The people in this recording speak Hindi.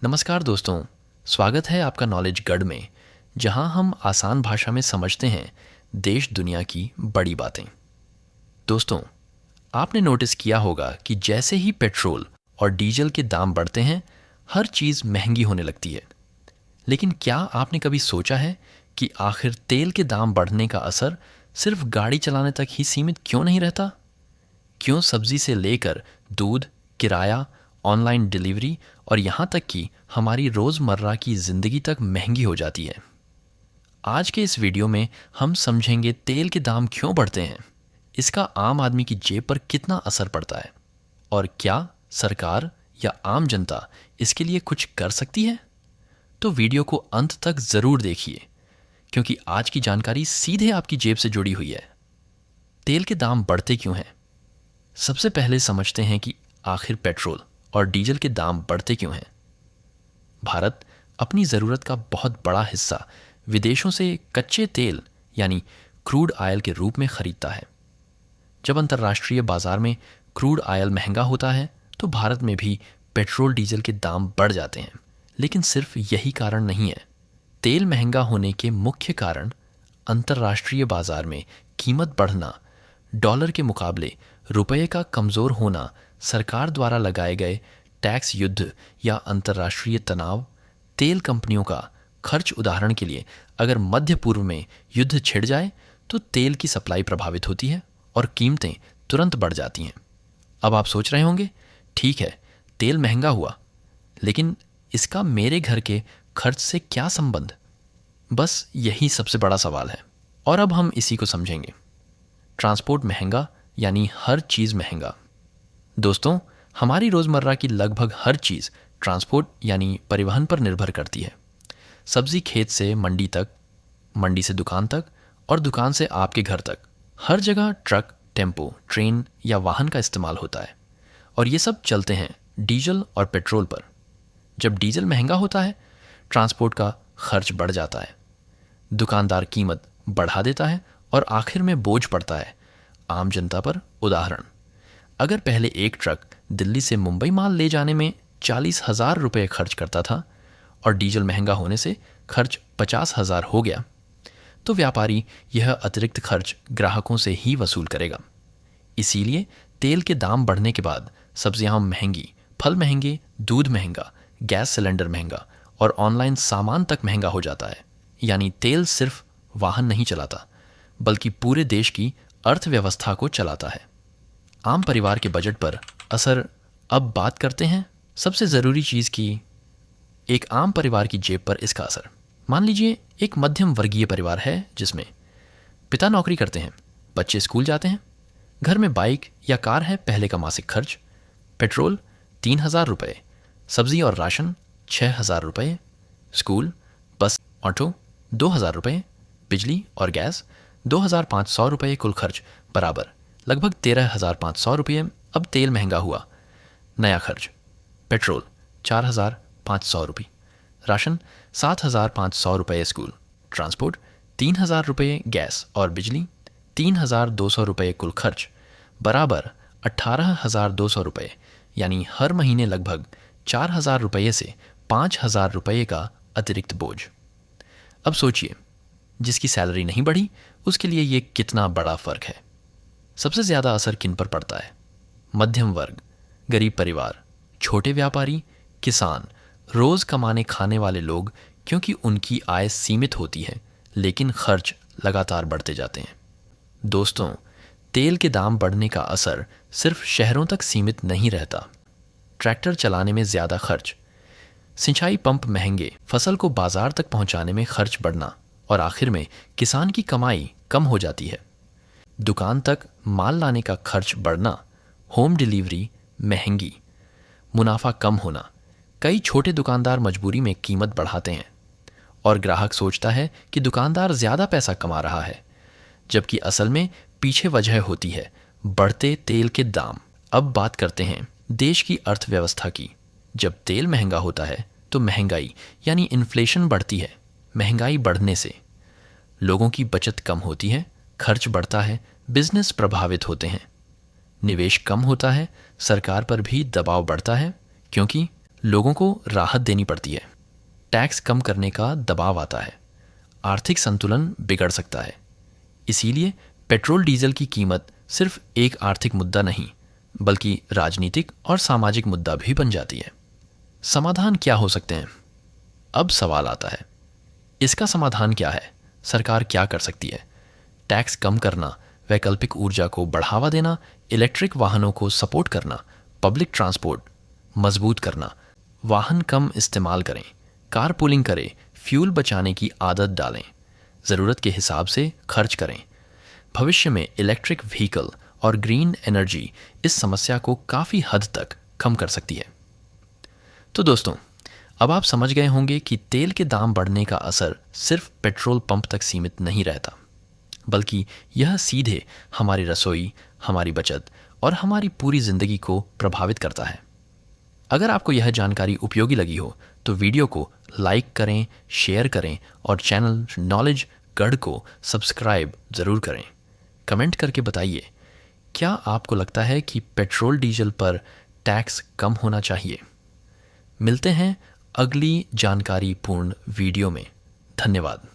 नमस्कार दोस्तों, स्वागत है आपका नॉलेज गढ़ में, जहां हम आसान भाषा में समझते हैं देश दुनिया की बड़ी बातें। दोस्तों, आपने नोटिस किया होगा कि जैसे ही पेट्रोल और डीजल के दाम बढ़ते हैं, हर चीज़ महंगी होने लगती है। लेकिन क्या आपने कभी सोचा है कि आखिर तेल के दाम बढ़ने का असर सिर्फ गाड़ी चलाने तक ही सीमित क्यों नहीं रहता? क्यों सब्जी से लेकर दूध, किराया, ऑनलाइन डिलीवरी और यहाँ तक कि हमारी रोज़मर्रा की ज़िंदगी तक महंगी हो जाती है? आज के इस वीडियो में हम समझेंगे तेल के दाम क्यों बढ़ते हैं, इसका आम आदमी की जेब पर कितना असर पड़ता है और क्या सरकार या आम जनता इसके लिए कुछ कर सकती है। तो वीडियो को अंत तक ज़रूर देखिए, क्योंकि आज की जानकारी सीधे आपकी जेब से जुड़ी हुई है। तेल के दाम बढ़ते क्यों हैं? सबसे पहले समझते हैं कि आखिर पेट्रोल और डीजल के दाम बढ़ते क्यों हैं। भारत अपनी ज़रूरत का बहुत बड़ा हिस्सा विदेशों से कच्चे तेल यानी क्रूड ऑयल के रूप में खरीदता है। जब अंतर्राष्ट्रीय बाजार में क्रूड ऑयल महंगा होता है तो भारत में भी पेट्रोल डीजल के दाम बढ़ जाते हैं। लेकिन सिर्फ यही कारण नहीं है। तेल महंगा होने के मुख्य कारण अंतर्राष्ट्रीय बाजार में कीमत बढ़ना, डॉलर के मुकाबले रुपये का कमज़ोर होना, सरकार द्वारा लगाए गए टैक्स युद्ध या अंतर्राष्ट्रीय तनाव, तेल कंपनियों का खर्च। उदाहरण के लिए, अगर मध्य पूर्व में युद्ध छिड़ जाए तो तेल की सप्लाई प्रभावित होती है और कीमतें तुरंत बढ़ जाती हैं। अब आप सोच रहे होंगे, ठीक है, तेल महंगा हुआ, लेकिन इसका मेरे घर के खर्च से क्या संबंध? बस यही सबसे बड़ा सवाल है और अब हम इसी को समझेंगे। ट्रांसपोर्ट महंगा यानी हर चीज़ महंगा। दोस्तों, हमारी रोज़मर्रा की लगभग हर चीज़ ट्रांसपोर्ट यानी परिवहन पर निर्भर करती है। सब्जी खेत से मंडी तक, मंडी से दुकान तक और दुकान से आपके घर तक, हर जगह ट्रक, टेम्पो, ट्रेन या वाहन का इस्तेमाल होता है और ये सब चलते हैं डीजल और पेट्रोल पर। जब डीजल महंगा होता है, ट्रांसपोर्ट का खर्च बढ़ जाता है, दुकानदार कीमत बढ़ा देता है और आखिर में बोझ पड़ता है आम जनता पर। उदाहरण, अगर पहले एक ट्रक दिल्ली से मुंबई माल ले जाने में 40,000 रुपये खर्च करता था और डीजल महंगा होने से खर्च 50,000 हो गया, तो व्यापारी यह अतिरिक्त खर्च ग्राहकों से ही वसूल करेगा। इसीलिए तेल के दाम बढ़ने के बाद सब्जियां महंगी, फल महंगे, दूध महंगा, गैस सिलेंडर महंगा और ऑनलाइन सामान तक महंगा हो जाता है। यानी तेल सिर्फ वाहन नहीं चलाता, बल्कि पूरे देश की अर्थव्यवस्था को चलाता है। आम परिवार के बजट पर असर। अब बात करते हैं सबसे ज़रूरी चीज़ की, एक आम परिवार की जेब पर इसका असर। मान लीजिए एक मध्यम वर्गीय परिवार है जिसमें पिता नौकरी करते हैं, बच्चे स्कूल जाते हैं, घर में बाइक या कार है। पहले का मासिक खर्च: पेट्रोल 3,000 रुपये, सब्जी और राशन 6,000 रुपये, स्कूल, बस, ऑटो 2,000 रुपये, बिजली और गैस 2,500 रुपये, कुल खर्च बराबर लगभग 13,500 रुपये। अब तेल महंगा हुआ, नया खर्च: पेट्रोल 4,500 रुपये, राशन 7,500 रुपये, स्कूल, ट्रांसपोर्ट 3,000 रुपये, गैस और बिजली 3,200 रुपये, कुल खर्च बराबर 18,200 रुपये। यानी हर महीने लगभग 4,000 रुपये से 5,000 रुपये का अतिरिक्त बोझ। अब सोचिए, जिसकी सैलरी नहीं बढ़ी उसके लिए ये कितना बड़ा फ़र्क है। सबसे ज़्यादा असर किन पर पड़ता है? मध्यम वर्ग, गरीब परिवार, छोटे व्यापारी, किसान, रोज़ कमाने खाने वाले लोग, क्योंकि उनकी आय सीमित होती है लेकिन खर्च लगातार बढ़ते जाते हैं। दोस्तों, तेल के दाम बढ़ने का असर सिर्फ शहरों तक सीमित नहीं रहता। ट्रैक्टर चलाने में ज़्यादा खर्च, सिंचाई पंप महंगे, फसल को बाजार तक पहुंचाने में खर्च बढ़ना और आखिर में किसान की कमाई कम हो जाती है। दुकान तक माल लाने का खर्च बढ़ना, होम डिलीवरी महंगी, मुनाफा कम होना। कई छोटे दुकानदार मजबूरी में कीमत बढ़ाते हैं और ग्राहक सोचता है कि दुकानदार ज़्यादा पैसा कमा रहा है, जबकि असल में पीछे वजह होती है बढ़ते तेल के दाम। अब बात करते हैं देश की अर्थव्यवस्था की। जब तेल महंगा होता है तो महंगाई यानी इन्फ्लेशन बढ़ती है। महंगाई बढ़ने से लोगों की बचत कम होती है, खर्च बढ़ता है, बिजनेस प्रभावित होते हैं, निवेश कम होता है, सरकार पर भी दबाव बढ़ता है, क्योंकि लोगों को राहत देनी पड़ती है, टैक्स कम करने का दबाव आता है, आर्थिक संतुलन बिगड़ सकता है। इसीलिए पेट्रोल डीजल की कीमत सिर्फ एक आर्थिक मुद्दा नहीं बल्कि राजनीतिक और सामाजिक मुद्दा भी बन जाती है। समाधान क्या हो सकते हैं? अब सवाल आता है, इसका समाधान क्या है? सरकार क्या कर सकती है? टैक्स कम करना, वैकल्पिक ऊर्जा को बढ़ावा देना, इलेक्ट्रिक वाहनों को सपोर्ट करना, पब्लिक ट्रांसपोर्ट मजबूत करना, वाहन कम इस्तेमाल करें, कार पूलिंग करें, फ्यूल बचाने की आदत डालें, ज़रूरत के हिसाब से खर्च करें। भविष्य में इलेक्ट्रिक व्हीकल और ग्रीन एनर्जी इस समस्या को काफ़ी हद तक कम कर सकती है। तो दोस्तों, अब आप समझ गए होंगे कि तेल के दाम बढ़ने का असर सिर्फ पेट्रोल पंप तक सीमित नहीं रहता, बल्कि यह सीधे हमारी रसोई, हमारी बचत और हमारी पूरी ज़िंदगी को प्रभावित करता है। अगर आपको यह जानकारी उपयोगी लगी हो तो वीडियो को लाइक करें, शेयर करें और चैनल नॉलेज गढ़ को सब्सक्राइब ज़रूर करें। कमेंट करके बताइए, क्या आपको लगता है कि पेट्रोल डीजल पर टैक्स कम होना चाहिए? मिलते हैं अगली जानकारीपूर्ण वीडियो में। धन्यवाद।